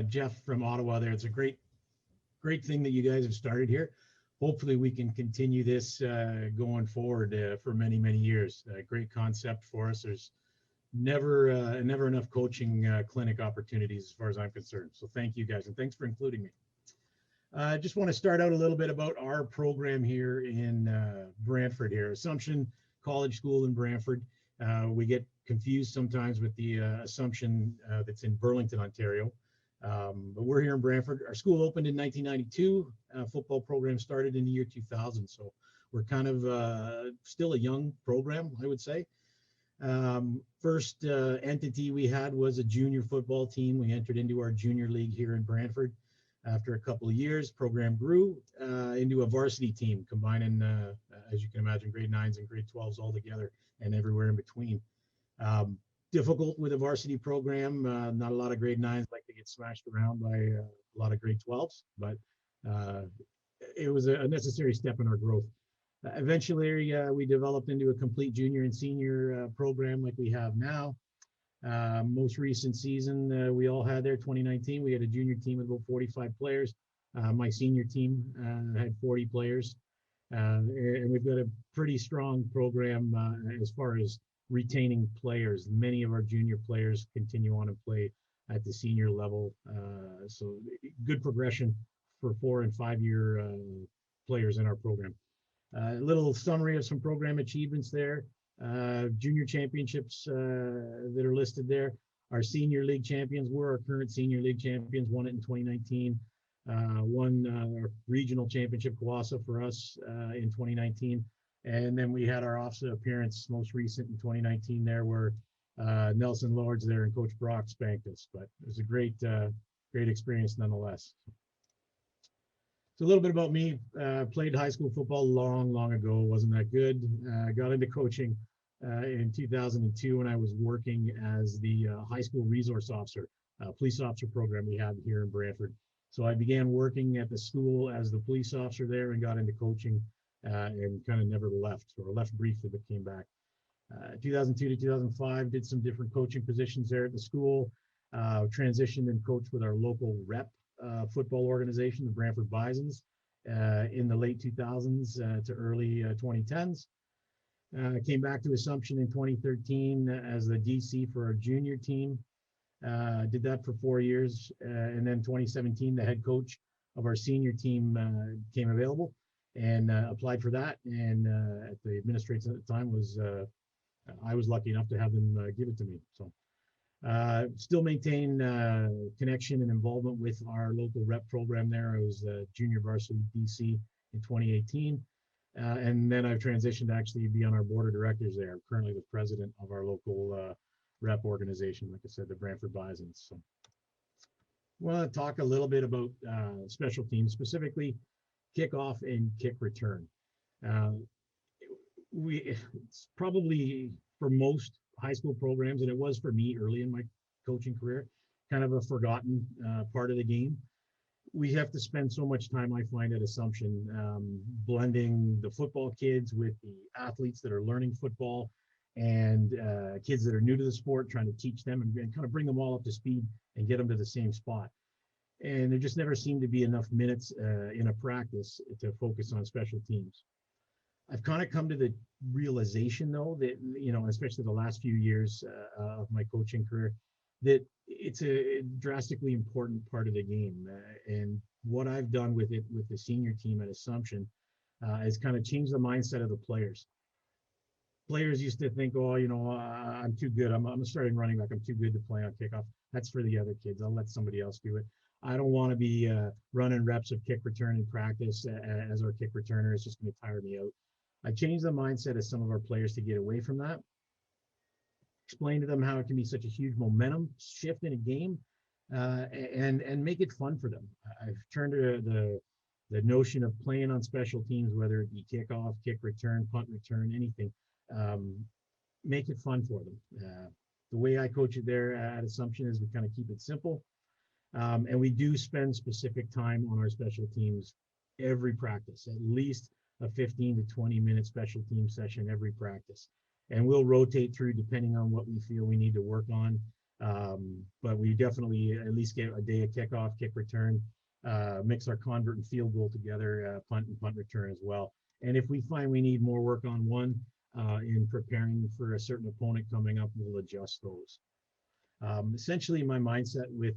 Jeff from Ottawa there. It's a great thing that you guys have started here. Hopefully we can continue this going forward for many, many years. Great concept for us. There's never enough coaching clinic opportunities as far as I'm concerned. So thank you guys, and thanks for including me. I just want to start out a little bit about our program here in Brantford here, Assumption College School in Brantford. We get confused sometimes with the Assumption that's in Burlington, Ontario. But we're here in Brantford. Our school opened in 1992. Football program started in the year 2000. So we're kind of still a young program, I would say. First entity we had was a junior football team. We entered into our junior league here in Brantford. After a couple of years, program grew into a varsity team, combining, as you can imagine, grade 9s and grade 12s all together and everywhere in between. Difficult with a varsity program. Not a lot of grade 9s like to get smashed around by a lot of grade 12s, but it was a necessary step in our growth. Eventually, we developed into a complete junior and senior program like we have now. Most recent season, we all had there, 2019, we had a junior team with about 45 players. My senior team had 40 players. And we've got a pretty strong program as far as retaining players. Many of our junior players continue on and play at the senior level. So good progression for 4 and 5 year players in our program. A little summary of some program achievements there. Junior championships that are listed there. Our senior league champions were our current senior league champions, won it in 2019. Won our regional championship, Kawasa, for us in 2019. And then we had our offset appearance, most recent in 2019 there, where Nelson Lords there and Coach Brock spanked us. But it was a great experience nonetheless. So a little bit about me. Played high school football long ago. Wasn't that good. Got into coaching in 2002 when I was working as the high school resource officer, police officer program we have here in Brantford. So I began working at the school as the police officer there and got into coaching and kind of never left, or left briefly but came back. 2002 to 2005, did some different coaching positions there at the school. Transitioned and coached with our local rep football organization, the Brantford Bisons, in the late 2000s to early 2010s. Came back to Assumption in 2013 as the DC for our junior team. Did that for 4 years. And then 2017, the head coach of our senior team came available and applied for that. And at the administrator at the time was, I was lucky enough to have them give it to me. So still maintain connection and involvement with our local rep program there. I was junior varsity DC in 2018. And then I've transitioned to actually be on our board of directors there. I'm currently the president of our local rep organization, like I said, the Brantford Bisons. So I want to talk a little bit about special teams, specifically kickoff and kick return. It's probably for most high school programs, and it was for me early in my coaching career, kind of a forgotten part of the game. We have to spend so much time, I find, at Assumption, blending the football kids with the athletes that are learning football and kids that are new to the sport, trying to teach them and kind of bring them all up to speed and get them to the same spot. And there just never seemed to be enough minutes in a practice to focus on special teams. I've kind of come to the realization, though, that, you know, especially the last few years of my coaching career, that it's a drastically important part of the game. And what I've done with it, with the senior team at Assumption, is kind of change the mindset of the players. Players used to think, oh, you know, I'm too good. I'm a starting running back. I'm too good to play on kickoff. That's for the other kids. I'll let somebody else do it. I don't want to be running reps of kick return in practice as our kick returner. It's just going to tire me out. I changed the mindset of some of our players to get away from that. Explain to them how it can be such a huge momentum shift in a game, and make it fun for them. I've turned to the notion of playing on special teams, whether it be kickoff, kick return, punt return, anything. Make it fun for them. The way I coach it there at Assumption is we kind of keep it simple. And we do spend specific time on our special teams every practice, at least a 15 to 20 minute special team session every practice. And we'll rotate through depending on what we feel we need to work on. But we definitely at least get a day of kickoff, kick return, mix our convert and field goal together, punt and punt return as well. And if we find we need more work on one in preparing for a certain opponent coming up, we'll adjust those. Essentially, my mindset with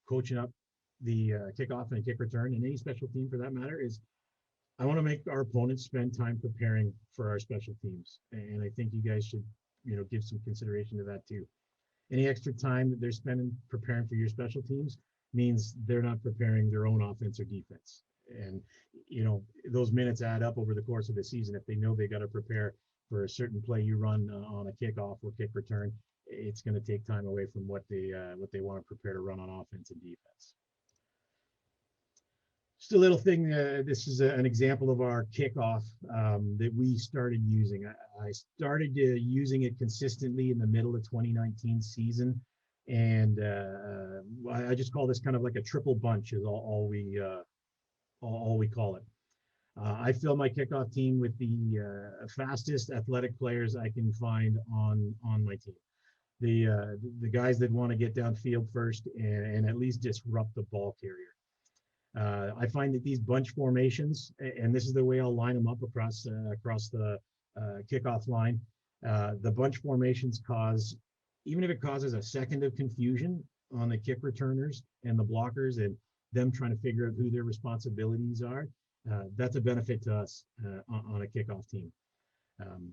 coaching up the kickoff and kick return and any special team for that matter is I want to make our opponents spend time preparing for our special teams. And I think you guys should, give some consideration to that too. Any extra time that they're spending preparing for your special teams means they're not preparing their own offense or defense. And, those minutes add up over the course of the season. If they know they got to prepare for a certain play you run on a kickoff or kick return, it's going to take time away from what they want to prepare to run on offense and defense. Just a little thing, this is an example of our kickoff that we started using. I started using it consistently in the middle of 2019 season. And I just call this kind of like a triple bunch is all we call it. I fill my kickoff team with the fastest athletic players I can find on my team. The guys that want to get downfield first and at least disrupt the ball carrier. I find that these bunch formations, and this is the way I'll line them up across the kickoff line. The bunch formations cause, even if it causes a second of confusion on the kick returners and the blockers and them trying to figure out who their responsibilities are, that's a benefit to us on a kickoff team.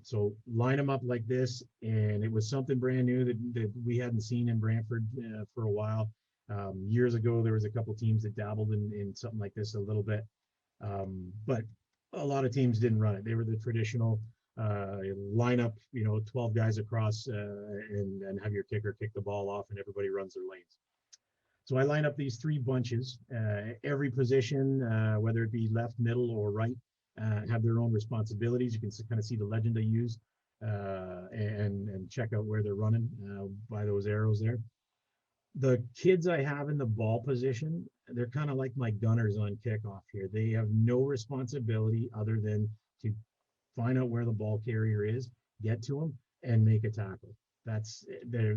So line them up like this, and it was something brand new that we hadn't seen in Brantford for a while. Years ago, there was a couple teams that dabbled in something like this a little bit, but a lot of teams didn't run it. They were the traditional line up, 12 guys across and have your kicker kick the ball off and everybody runs their lanes. So I line up these three bunches, every position, whether it be left, middle, or right, have their own responsibilities. You can kind of see the legend I use and check out where they're running by those arrows there. The kids I have in the ball position, they're kind of like my gunners on kickoff here. They have no responsibility other than to find out where the ball carrier is, get to them, and make a tackle. That's they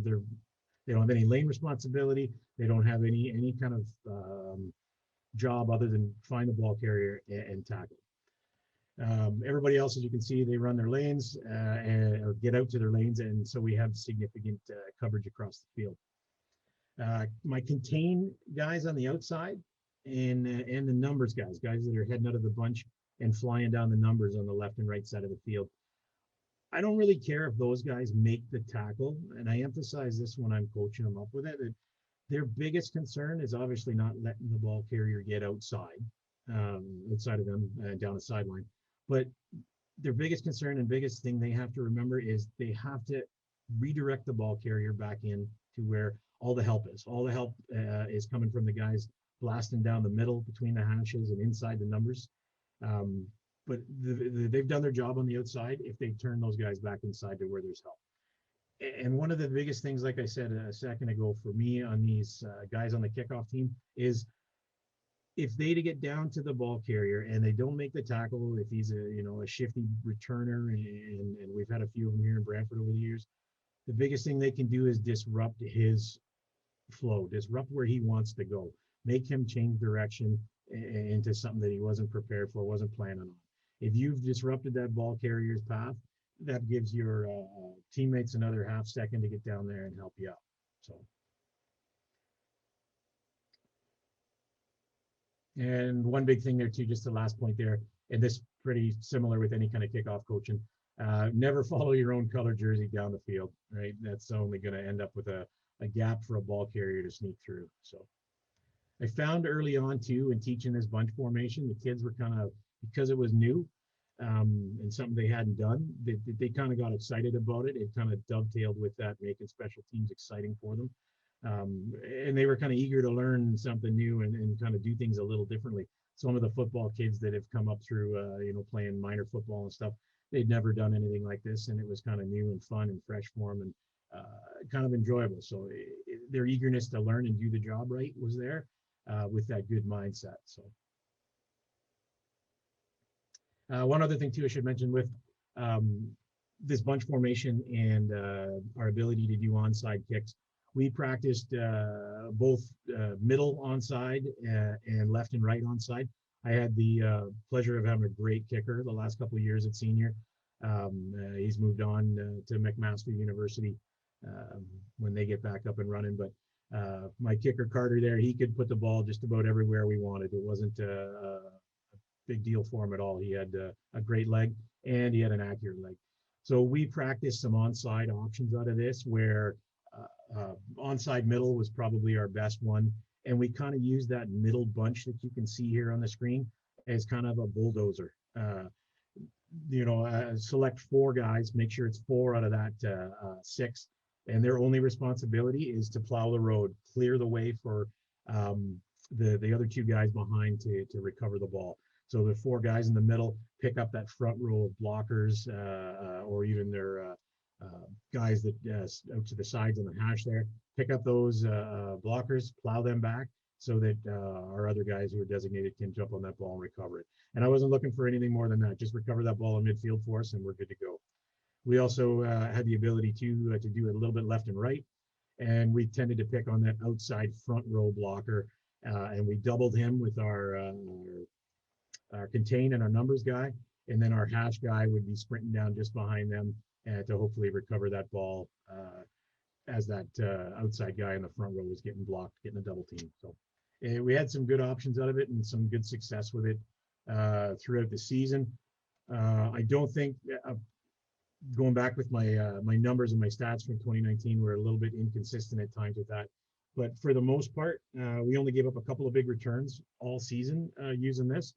don't have any lane responsibility. They don't have any kind of job other than find the ball carrier and tackle. Everybody else, as you can see, they run their lanes or get out to their lanes, and so we have significant coverage across the field. My contain guys on the outside and the numbers guys that are heading out of the bunch and flying down the numbers on the left and right side of the field. I don't really care if those guys make the tackle, and I emphasize this when I'm coaching them up with it. Their biggest concern is obviously not letting the ball carrier get outside of them down a sideline. But their biggest concern and biggest thing they have to remember is they have to redirect the ball carrier back in to where all the help is. All the help is coming from the guys blasting down the middle between the hashes and inside the numbers. But they've done their job on the outside if they turn those guys back inside to where there's help. And one of the biggest things, like I said a second ago, for me on these guys on the kickoff team is if they to get down to the ball carrier and they don't make the tackle, if he's a shifty returner, and we've had a few of them here in Brantford over the years, the biggest thing they can do is disrupt his flow, disrupt where he wants to go, make him change direction into something that he wasn't prepared for, wasn't planning on. If you've disrupted that ball carrier's path, that gives your teammates another half second to get down there and help you out. So, and one big thing there too, just the last point there, and this pretty similar with any kind of kickoff coaching, never follow your own color jersey down the field, right? That's only going to end up with a gap for a ball carrier to sneak through. So I found early on too in teaching this bunch formation, the kids were kind of, because it was new and something they hadn't done, they kind of got excited about it. It kind of dovetailed with that, making special teams exciting for them. And they were kind of eager to learn something new and kind of do things a little differently. Some of the football kids that have come up through, playing minor football and stuff, they'd never done anything like this, and it was kind of new and fun and fresh for them and kind of enjoyable. So their eagerness to learn and do the job right was there with that good mindset. So one other thing too I should mention with this bunch formation and our ability to do onside kicks. we practiced both middle onside and left and right onside. I had the pleasure of having a great kicker the last couple of years at senior. He's moved on to McMaster University when they get back up and running. But my kicker Carter there, he could put the ball just about everywhere we wanted. It wasn't a big deal for him at all. He had a great leg and he had an accurate leg. So we practiced some onside options out of this where onside middle was probably our best one. And we kind of used that middle bunch that you can see here on the screen as kind of a bulldozer. Select 4 guys, make sure it's 4 out of that 6. And their only responsibility is to plow the road, clear the way for the other 2 guys behind to recover the ball. So the 4 guys in the middle pick up that front row of blockers or even their guys that out to the sides on the hash there, pick up those blockers, plow them back so that our other guys who are designated can jump on that ball and recover it. And I wasn't looking for anything more than that. Just recover that ball in midfield for us and we're good to go. We also had the ability to do it a little bit left and right. And we tended to pick on that outside front row blocker. And we doubled him with our contain and our numbers guy. And then our hash guy would be sprinting down just behind them to hopefully recover that ball as that outside guy in the front row was getting blocked, getting a double team. So we had some good options out of it and some good success with it throughout the season. I don't think, going back with my my numbers and my stats from 2019, were a little bit inconsistent at times with that. But for the most part, we only gave up a couple of big returns all season using this.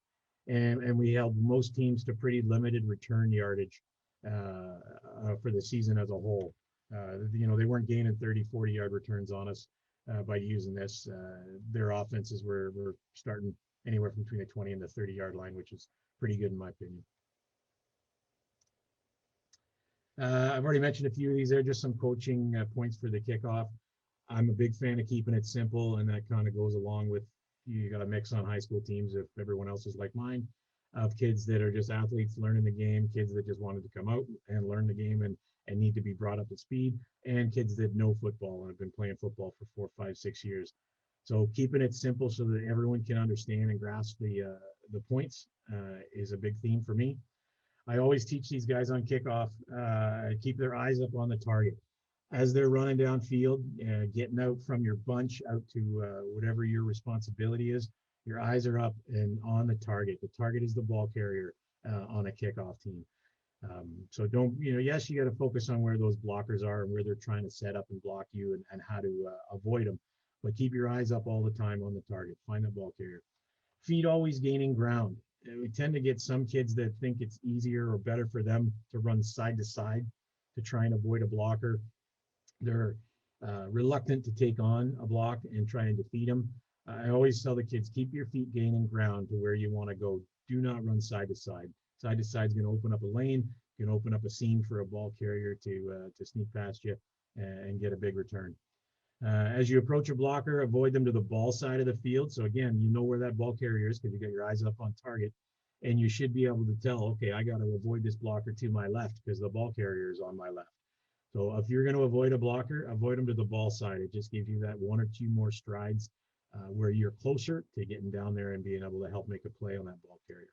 And we held most teams to pretty limited return yardage for the season as a whole. They weren't gaining 30, 40-yard returns on us by using this. Their offenses were starting anywhere from between the 20 and the 30-yard line, which is pretty good in my opinion. I've already mentioned a few of these. They're just some coaching points for the kickoff. I'm a big fan of keeping it simple, and that kind of goes along with you got a mix on high school teams if everyone else is like mine, of kids that are just athletes learning the game, kids that just wanted to come out and learn the game and need to be brought up to speed, and kids that know football and have been playing football for 4, 5, 6 years. So keeping it simple so that everyone can understand and grasp the points is a big theme for me. I always teach these guys on kickoff, keep their eyes up on the target. As they're running downfield, getting out from your bunch out to whatever your responsibility is, your eyes are up and on the target. The target is the ball carrier on a kickoff team. So don't, yes, you got to focus on where those blockers are and where they're trying to set up and block you and how to avoid them. But keep your eyes up all the time on the target. Find the ball carrier. Feet always gaining ground. We tend to get some kids that think it's easier or better for them to run side to side to try and avoid a blocker. They're reluctant to take on a block and try and defeat them. I always tell the kids, keep your feet gaining ground to where you want to go. Do not run side to side. Side to side is going to open up a lane, can open up a seam for a ball carrier to sneak past you and get a big return. As you approach a blocker, avoid them to the ball side of the field. So again, you know where that ball carrier is because you got your eyes up on target, and you should be able to tell, okay, I got to avoid this blocker to my left because the ball carrier is on my left. So if you're going to avoid a blocker, avoid them to the ball side. It just gives you that 1 or 2 more strides where you're closer to getting down there and being able to help make a play on that ball carrier.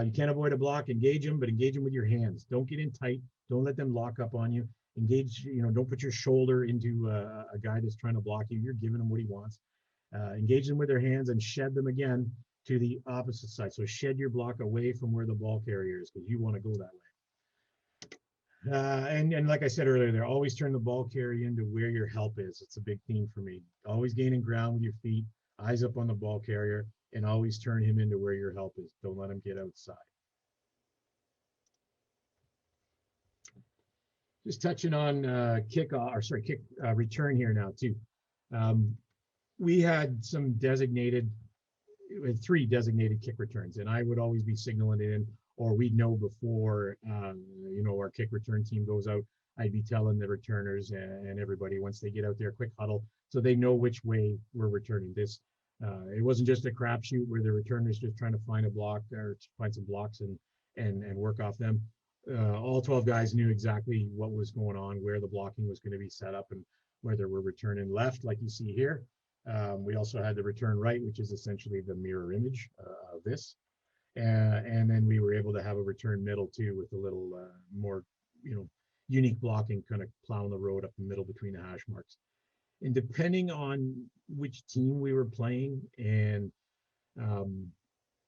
You can't avoid a block, engage them, but engage them with your hands. Don't get in tight. Don't let them lock up on you. Engage, don't put your shoulder into a guy that's trying to block you. You're giving him what he wants. Engage them with their hands and shed them again to the opposite side. So shed your block away from where the ball carrier is because you want to go that way. And like I said earlier, they're always turn the ball carrier into where your help is. It's a big theme for me. Always gaining ground with your feet, eyes up on the ball carrier, and always turn him into where your help is. Don't let him get outside. Just touching on return here now too. We had 3 designated kick returns, and I would always be signaling it in, or we'd know before, our kick return team goes out. I'd be telling the returners and everybody once they get out there, quick huddle, so they know which way we're returning this. It wasn't just a crapshoot where the returners just trying to find a block or find some blocks and work off them. All 12 guys knew exactly what was going on, where the blocking was going to be set up, and whether we're returning left, like you see here. We also had the return right, which is essentially the mirror image of this. And then we were able to have a return middle too, with a little more, unique blocking, kind of plowing the road up the middle between the hash marks. And depending on which team we were playing and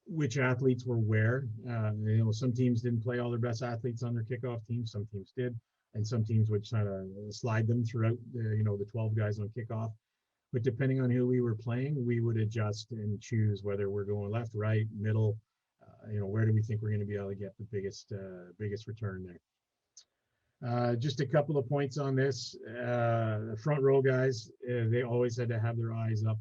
which athletes were where, some teams didn't play all their best athletes on their kickoff team. Some teams did, and some teams would try to slide them throughout the 12 guys on kickoff. But depending on who we were playing, we would adjust and choose whether we're going left, right, middle. Where do we think we're going to be able to get the biggest return there? Just a couple of points on this. The front row guys, they always had to have their eyes up.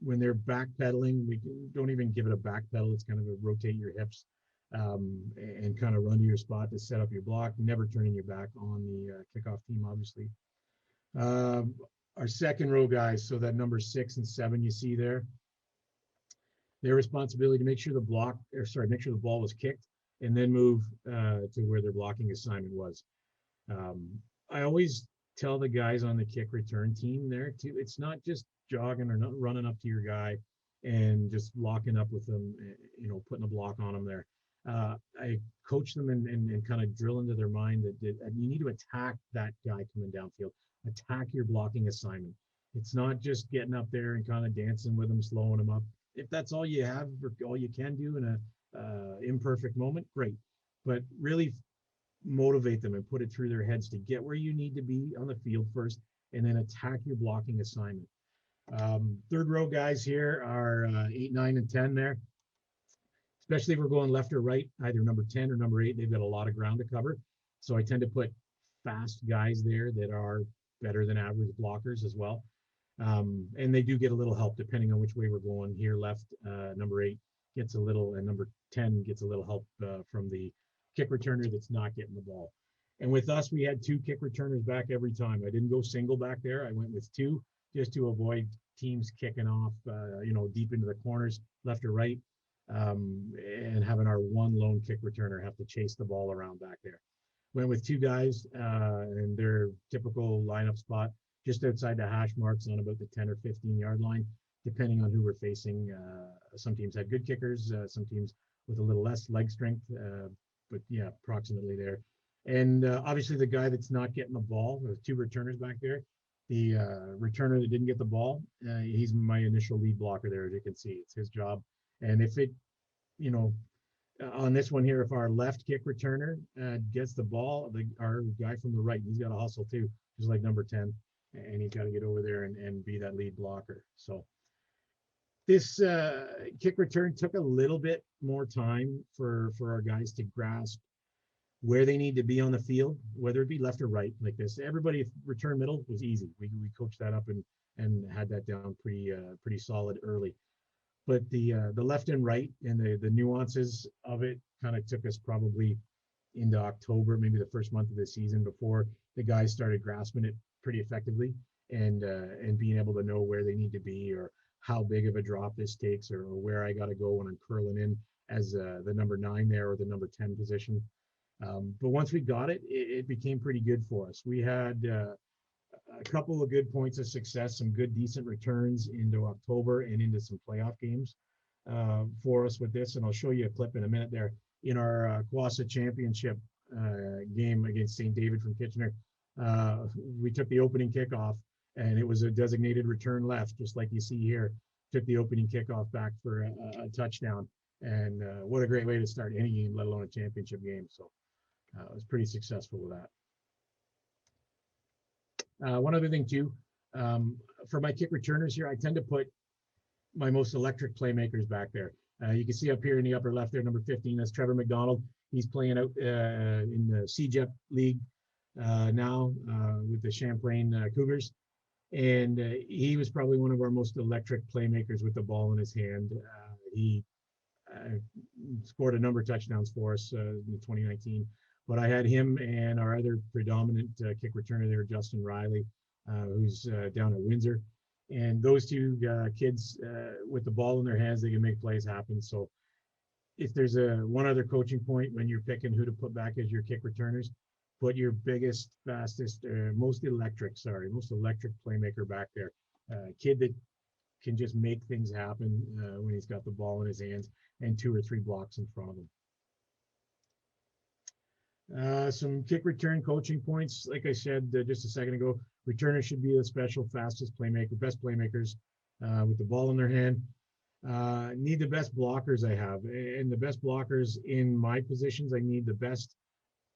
When they're backpedaling, we don't even give it a back pedal. It's kind of a rotate your hips and kind of run to your spot to set up your block, never turning your back on the kickoff team, obviously. Our second row guys, so that number 6 and 7 you see there, their responsibility to make sure the ball was kicked and then move to where their blocking assignment was. I always tell the guys on the kick return team there too, it's not just jogging or not running up to your guy and just locking up with them, putting a block on them there. I coach them and kind of drill into their mind that you need to attack that guy coming downfield, attack your blocking assignment. It's not just getting up there and kind of dancing with them, slowing them up. If that's all you have or all you can do in a imperfect moment, great. But really motivate them and put it through their heads to get where you need to be on the field first, and then attack your blocking assignment. Third row guys here are 8, 9, and 10 there. Especially if we're going left or right, either number 10 or number 8, they've got a lot of ground to cover. So I tend to put fast guys there that are better than average blockers as well. And they do get a little help depending on which way we're going. Here left, number 8 gets a little, and number 10 gets a little help from the kick returner that's not getting the ball. And with us, we had 2 kick returners back every time. I didn't go single back there. I went with 2 just to avoid teams kicking off, deep into the corners, left or right, and having our one lone kick returner have to chase the ball around back there. Went with 2 guys in their typical lineup spot, just outside the hash marks on about the 10 or 15 yard line, depending on who we're facing. Some teams had good kickers, some teams with a little less leg strength, but yeah, approximately there. And obviously the guy that's not getting the ball, there's 2 returners back there. The returner that didn't get the ball, he's my initial lead blocker there, as you can see. It's his job. And if it, on this one here, if our left kick returner gets the ball, our guy from the right, he's got to hustle too, just like number 10. And he's got to get over there and be that lead blocker. So this kick return took a little bit more time for our guys to grasp where they need to be on the field, whether it be left or right like this. Everybody return middle was easy. We coached that up and had that down pretty solid early. But the left and right and the nuances of it kind of took us probably into October, maybe the first month of the season, before the guys started grasping it pretty effectively and being able to know where they need to be, or how big of a drop this takes, or where I got to go when I'm curling in as the number 9 there, or the number 10 position. But once we got it, it became pretty good for us. We had a couple of good points of success, some good decent returns into October and into some playoff games for us with this. And I'll show you a clip in a minute there. In our Kwasa Championship game against St. David from Kitchener, we took the opening kickoff, and it was a designated return left, just like you see here. Took the opening kickoff back for a touchdown. And what a great way to start any game, let alone a championship game. So it was pretty successful with that. One other thing too, for my kick returners here, I tend to put my most electric playmakers back there. You can see up here in the upper left there, number 15, that's Trevor Mcdonald. He's playing out in the CJEP League now with the Champlain Cougars. And he was probably one of our most electric playmakers with the ball in his hand. He scored a number of touchdowns for us in 2019. But I had him and our other predominant kick returner there, Justin Riley, who's down at Windsor. And those 2 kids with the ball in their hands, they can make plays happen. So if there's one other coaching point when you're picking who to put back as your kick returners, put your biggest, fastest, most electric playmaker back there. Kid that can just make things happen when he's got the ball in his hands and 2 or 3 blocks in front of him. Some kick return coaching points. Like I said just a second ago, returners should be the special, fastest playmaker, best playmakers with the ball in their hand. Need the best blockers I have. And the best blockers in my positions, I need the best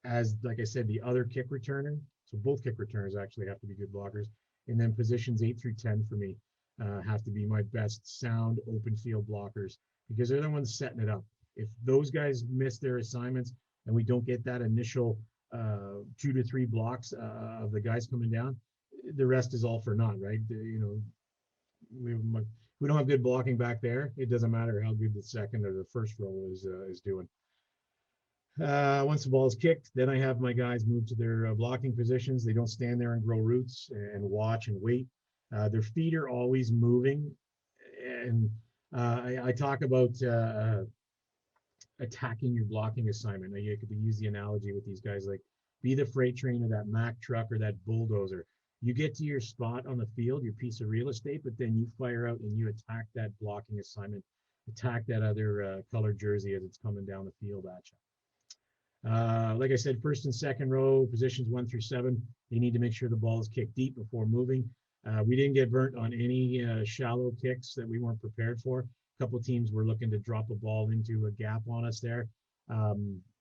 as, like I said, the other kick returner. So both kick returners actually have to be good blockers. And then positions 8 through 10 for me have to be my best sound open field blockers because they're the ones setting it up. If those guys miss their assignments and we don't get that initial 2 to 3 blocks of the guys coming down, the rest is all for naught, right? We don't have good blocking back there. It doesn't matter how good the second or the first row is doing. Once the ball is kicked, then I have my guys move to their blocking positions. They don't stand there and grow roots and watch and wait. Their feet are always moving. And I talk about attacking your blocking assignment. Now, you could use the analogy with these guys like be the freight train of that Mack truck or that bulldozer. You get to your spot on the field, your piece of real estate, but then you fire out and you attack that blocking assignment, attack that other colored jersey as it's coming down the field at you. Like I said, first and second row, positions 1 through 7, they need to make sure the ball is kicked deep before moving. We didn't get burnt on any shallow kicks that we weren't prepared for. A couple of teams were looking to drop a ball into a gap on us there.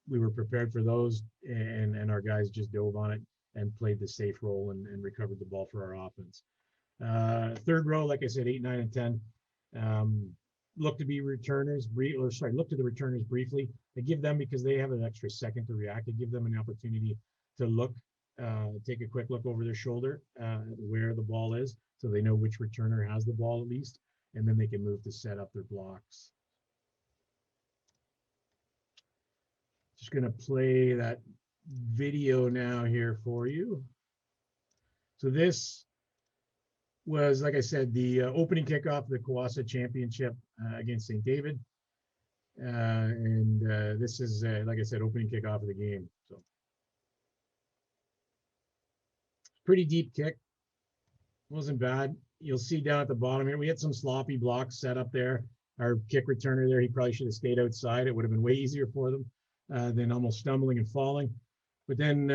We were prepared for those, and our guys just dove on it and played the safe role and recovered the ball for our offense. Third row, like I said, 8, 9, and 10. Look to the returners briefly. I give them, because they have an extra second to react, I give them an opportunity to look, take a quick look over their shoulder where the ball is, so they know which returner has the ball at least, and then they can move to set up their blocks. Just going to play that video now here for you. So this was, like I said, the opening kickoff of the Kawasa Championship against St. David. This is, like I said, opening kickoff of the game. So pretty deep kick. Wasn't bad. You'll see down at the bottom here, we had some sloppy blocks set up there. Our kick returner there, he probably should have stayed outside. It would have been way easier for them than almost stumbling and falling. But then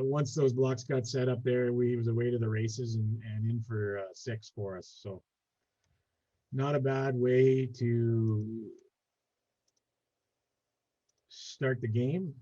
once those blocks got set up there, he was away to the races and in for 6 for us. So not a bad way to start the game.